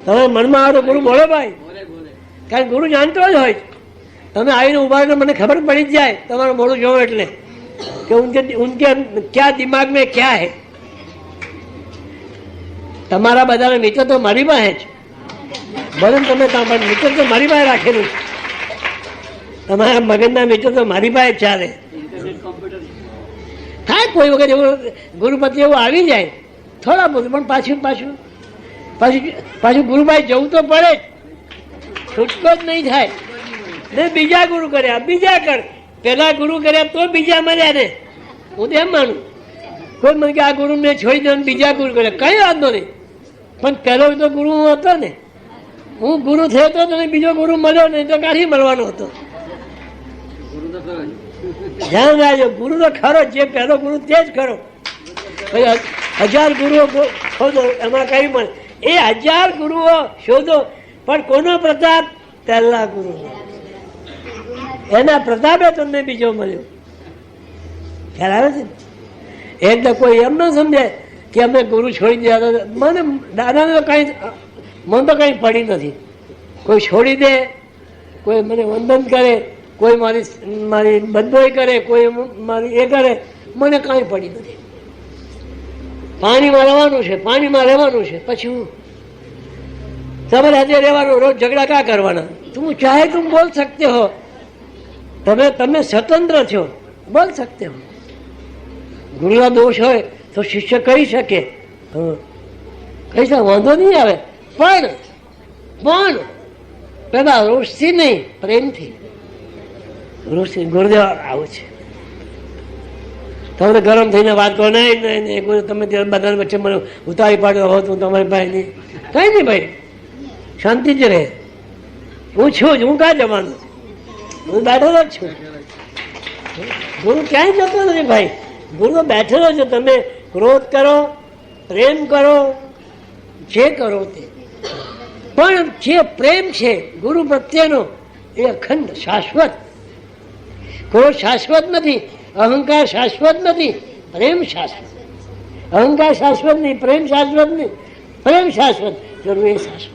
તમે મનમાં આવે તો ગુરુ બોલો ભાઈ, કારણ ગુરુ જાણતો જ હોય. તમે આવીને ઉભા રહો મને ખબર પડી જ જાય તમારું મોડું જોવો એટલે કે ઉનકે ક્યાં દિમાગ મેં ક્યાં હે. તમારા બધાના મિત્ર તો મારી પાસે જ ભલે તમે મિત્ર તો મારી પાસે રાખેલું છે. તમારા મગજના મિત્ર તો મારી પાસે જ ચાલે. થાય કોઈ વખત એવું ગુરુપતિ એવું આવી જાય થોડા બધું, પણ પાછું ગુરુભાઈ જવું તો પડે જ, છૂટકો જ નહીં થાય ને. બીજા ગુરુ કર્યા, બીજા કર, પેલા ગુરુ કર્યા તો બીજા મળ્યા ને. હું તો એમ માનું, કોઈ મને કે આ ગુરુ મેં છોડી દઉં બીજા ગુરુ કર્યા, કઈ વાંધો નહીં, પણ પહેલો તો ગુરુ હું હતો ને. હું ગુરુ થયો તો તને બીજો ગુરુ મળ્યો નહીં તો ક્યાંથી મળવાનો હતો. ધ્યાન રાખજો, ગુરુ તો ખરો, જે પહેલો ગુરુ તે જ ખરો. 1000 ગુરુઓ શોધો એમાં કઈ મળે, એ 1000 ગુરુઓ શોધો પણ કોનો પ્રતાપ? પહેલા ગુરુ, એના પ્રતાપે તમને બીજો મળ્યો. ખ્યાલ આવે છે? એટલે કોઈ એમ ન સમજે કે અમે ગુરુ છોડી દીધા. મને દાદાને તો કઈ, મને તો કઈ પડી નથી. કોઈ છોડી દે, કોઈ મને વંદન કરે, કોઈ મારી બદબોઈ કરે, કોઈ મારી એ કરે, મને કાંઈ પડી નથી. પાણીમાં રહેવાનું છે, પાણીમાં રહેવાનું છે. પછી હું તમારે હાથે રહેવાનું, રોજ ઝઘડા ક્યાં કરવાના? તું ચાહે તું બોલ સકતે હો, તમે સ્વતંત્ર છો, બોલ સકતે હો. ગુરુના દોષ હોય તો શિષ્ય કહી શકે, કહી શકે, વાંધો નહીં આવે, પણ પેલા રોષથી નહીં, પ્રેમથી. ગુરુદેવ આવું છે. તમને ગરમ થઈને વાત કરો, નહીં તમે બધા વચ્ચે મને ઉતારી પાડ્યો હો તો તમારી પાસે નહીં, કઈ નહીં ભાઈ, શાંતિ જ રહે. હું છું જ, હું ક્યાં જવાનું? હું બેઠેલો જ છું. ગુરુ ક્યાંય જતો નથી ભાઈ, ગુરુ બેઠેલો છે. તમે ક્રોધ કરો, પ્રેમ કરો, જે કરો તે, પણ જે પ્રેમ છે ગુરુ પ્રત્યેનો એ અખંડ શાશ્વત. ક્રોધ શાશ્વત નથી, અહંકાર શાશ્વત નથી, પ્રેમ શાશ્વત. અહંકાર શાશ્વત નહીં, પ્રેમ શાશ્વત નહીં, પ્રેમ શાશ્વત, જરૂર એ શાશ્વત.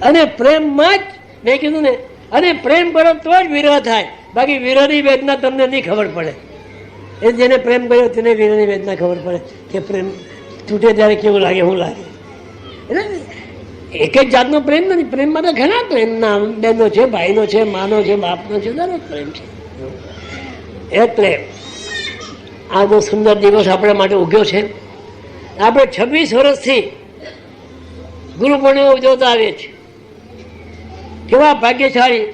અને પ્રેમમાં જ મેં કીધું ને, અને પ્રેમ કરો તો જ વિરહ થાય, બાકી વિરહની વેદના તમને નહીં ખબર પડે. એ જેને પ્રેમ કર્યો તેને વિરહની વેદના ખબર પડે કે પ્રેમ તૂટે ત્યારે કેવું લાગે, શું લાગે. એટલે એક જ જાતનો પ્રેમ નથી, પ્રેમમાં તો ઘણા પ્રેમના બહેનો છે, ભાઈનો છે, માનો છે, બાપનો છે, દરેક પ્રેમ છે. એટલે આ બહુ સુંદર દિવસ આપણા માટે ઉગ્યો છે. આપણે 26 વર્ષથી ગુરુ પૂર્ણિમા ઉજવતા આવીએ છીએ. કેવા ભાગ્યશાળી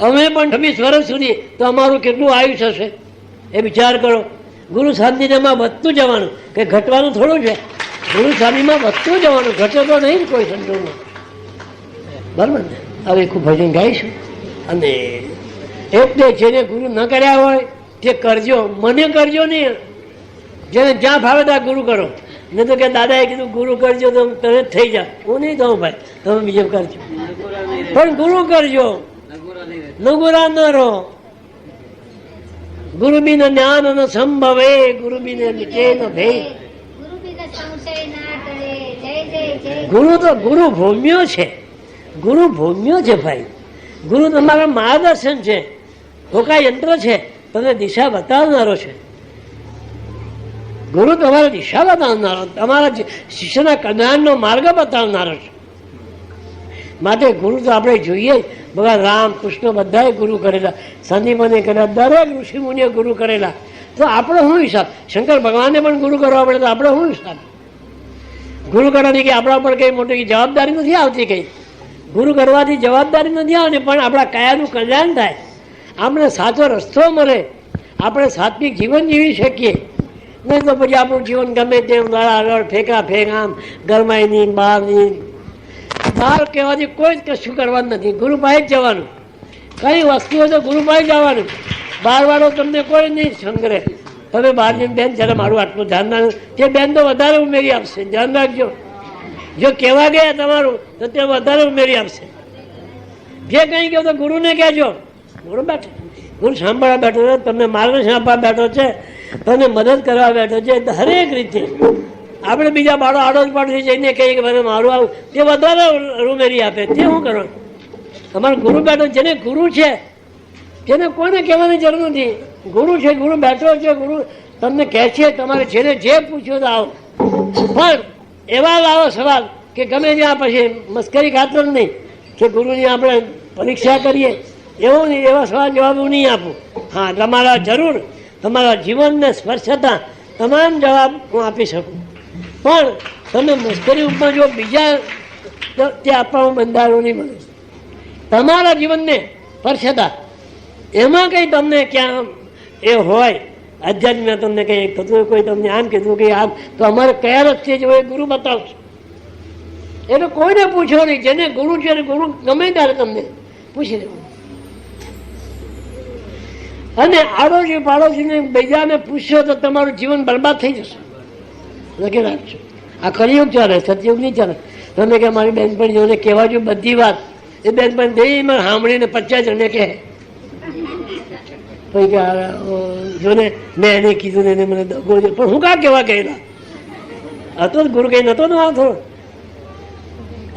અમે પણ 26 વર્ષ સુધી, તો અમારું કેટલું આયુષ્ય હશે એ વિચાર કરો. ગુરુ સાનિધ્યમાં વધતું જવાનું, કે ઘટવાનું થોડું છે. ગુરુ સાનિધ્યમાં વધતું જવાનું, ઘટે તો નહીં કોઈ સંજોગમાં. બરાબર ને? હવે ખૂબ ભજન ગાઈશું. અને એટલે જેને ગુરુ ન કર્યા હોય તે કરજો, મને કરજો નહીં. જેને જ્યાં ભાવે ત્યાં ગુરુ કરો. નહીં તો કે દાદાએ કીધું ગુરુ કરજો તો તમે થઈ જા. હું નહીં કહું ભાઈ, તમે બીજો કરજો, પણ ગુરુ કરજો, નગુરા ન રહો. ગુરુ બિન જ્ઞાન ન સંભવે, ગુરુ બિન નીચે ન ભેદ. ગુરુ તો ગુરુ ભૂમ્યો છે, ગુરુ ભૂમ્યો છે ભાઈ. ગુરુ તમારા માર્ગદર્શન છે, હોકા યંત્ર છે, તમને દિશા બતાવનારો છે. ગુરુ તમારા દિશા બતાવનારો, તમારા શિષ્યના કલ્યાણનો માર્ગ બતાવનારો છે. માટે ગુરુ તો આપણે જોઈએ. ભગવાન રામ, કૃષ્ણ બધાએ ગુરુ કરેલા, સંદીપને કરેલા, દરેક ઋષિ મુનિએ ગુરુ કરેલા. તો આપણો શું હિસાબ? શંકર ભગવાનને પણ ગુરુ કરવા પડે, તો આપણો શું હિસાબ? ગુરુ કરવાની કે આપણા ઉપર કઈ મોટી જવાબદારી નથી આવતી. કઈ ગુરુ કરવાથી જવાબદારી નથી આવતી, પણ આપણા કાયાનું કલ્યાણ થાય, આપણે સાચો રસ્તો મળે, આપણે સાત્વિક જીવન જીવી શકીએ. નહીં તો પછી આપણું જીવન ગમે તેમ લડાલડ, ફેંકા ફેંક, આમ ગરમાઈની બહારની. બહાર કહેવાથી કોઈ જ કશું કરવાનું નથી, ગુરુ પાસે જ જવાનું. કઈ વસ્તુ હોય તો ગુરુ પાસે જવાનું. બહારવાળો તમને કોઈ નહીં સંગ્રહ. તમે બહાર જઈને બેન જ્યારે મારું આટલું ધ્યાન ના, તે બેન તો વધારે ઉમેરી આપશે, ધ્યાન રાખજો. જો કહેવા ગયા તમારું તો તે વધારે ઉમેરી આપશે. જે કંઈ કહો તો ગુરુને કહેજો. ગુરુ બેઠો, ગુરુ સાંભળવા બેઠો છે, તમને માર્ગદર્શન આપવા બેઠો છે, તને મદદ કરવા બેઠો છે દરેક રીતે. આપણે બીજા બાળો આડોશ પાડોશી જઈને કહીએ કે મને મારું આવું, તે વધારે રૂમેરી આપે, તે શું કરવાનું? અમારો ગુરુ બેઠો, જેને ગુરુ છે તેને કોઈને કહેવાની જરૂર નથી. ગુરુ છે, ગુરુ બેઠો છે, ગુરુ તમને કહે છે, તમારે જેને જે પૂછ્યું તો આવો. પણ એવા લાવો સવાલ કે ગમે ત્યાં પછી મસ્કરી ખાતર નહીં કે ગુરુની આપણે પરીક્ષા કરીએ, એવું નહીં. એવા સવાલ જવાબ હું નહીં આપું. હા, તમારા જરૂર તમારા જીવનને સ્પર્શતા તમામ જવાબ હું આપી શકું. પણ તમે મસ્કરી ઉપર જો બીજા તે આપવાનું બંધાયેલું નહીં મળે. તમારા જીવનને સ્પર્શતા એમાં કંઈ તમને ક્યાં એ હોય અધ્યાત્મ તમને કંઈ થતું, કોઈ તમને આમ કીધું કે આમ, તો અમારે કયા રસ્તે જવો એ ગુરુ બતાવશે. એટલે કોઈને પૂછો નહીં. જેને ગુરુ છે એને ગુરુ ગમે ત્યારે તમને પૂછી લેવું. અને આડોશી પાડોશીને બીજાને પૂછશો તો તમારું જીવન બરબાદ થઈ જશે. લખી રાખજો. આ કળિયુગ ચાલે, સતયુગ નહીં ચાલે. તમે કે મારી બેનપણીઓને કહેવા જો બધી વાત, એ બેનપણી દેહીમાં સાંભળીને 50 જણને કહે પછી કે જોને મેં એને કીધું ને એને મને દગો છે. પણ હું કાં કહેવા ગયેલા હતો જ ગુરુ, કંઈ નહોતો ને આ થોડો.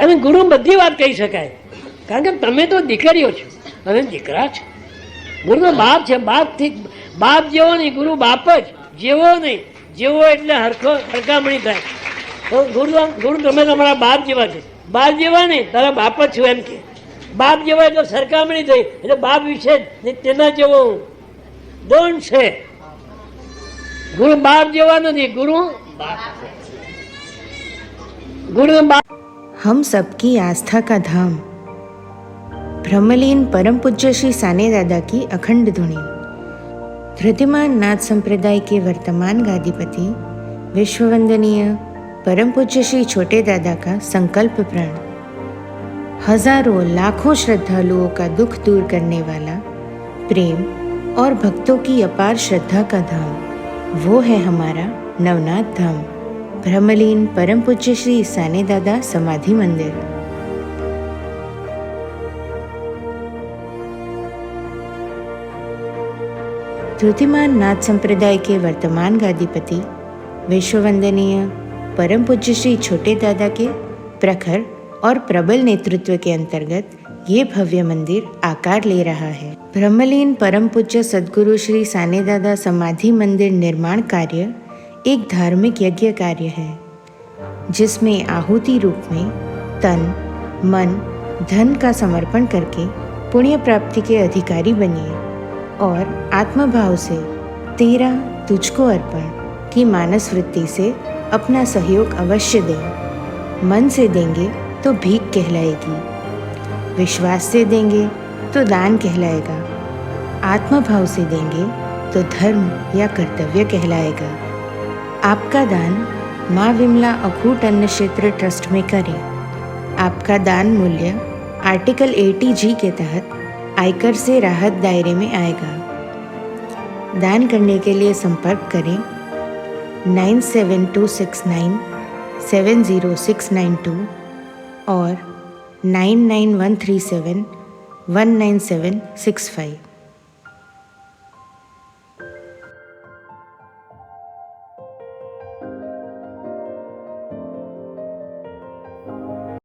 અને ગુરુ બધી વાત કહી શકાય, કારણ કે તમે તો દીકરીઓ છો અને દીકરા છો. ગુરુનો બાપ છે, બાપથી બાપ જેવો નહીં, ગુરુ બાપ જ જેવો નહીં. જેવો એટલે હરકામણી થાય. તો ગુરુ તમે તમારા બાપ જેવા છે. બાપ જેવા નહીં, તારા બાપ જ છું એમ કે. બાપ જેવા એટલે સરખામણી થઈ, એટલે બાપ વિશે તેના જેવો દોંડ છે. ગુરુ બાપ જેવા નથી, ગુરુ બાપ. हम सबकी आस्था का धाम ब्रह्मलीन परम पूज्य श्री साने दादा की अखंड धुनी। धृतिमान नाथ संप्रदाय के वर्तमान गादीपति विश्ववंदनीय परम पूज्य श्री छोटे दादा का संकल्प प्रण। हजारों लाखों श्रद्धालुओं का दुख दूर करने वाला, प्रेम और भक्तों की अपार श्रद्धा का धाम, वो है हमारा नवनाथ धाम, ब्रह्मलीन परम पूज्य श्री साने दादा समाधि मंदिर। धृतिमान नाथ संप्रदाय के वर्तमान गादीपति विश्ववंदनीय परम पूज्य श्री छोटे दादा के प्रखर और प्रबल नेतृत्व के अंतर्गत ये भव्य मंदिर आकार ले रहा है। ब्रह्मलीन परम पूज्य सद्गुरु श्री साने दादा समाधि मंदिर निर्माण कार्य एक धार्मिक यज्ञ कार्य है, जिसमें आहुति रूप में तन, मन, धन का समर्पण करके पुण्य प्राप्ति के अधिकारी बनिए और आत्मभाव से तेरा तुझको अर्पण की मानस वृत्ति से अपना सहयोग अवश्य दें। मन से देंगे तो भीख कहलाएगी, विश्वास से देंगे तो दान कहलाएगा, आत्मभाव से देंगे तो धर्म या कर्तव्य कहलाएगा। आपका दान माँ विमला अखूट अन्न क्षेत्र ट्रस्ट में करें। आपका दान मूल्य आर्टिकल 80G के तहत आयकर से राहत दायरे में आएगा। दान करने के लिए संपर्क करें 9726970692 और 99137199765।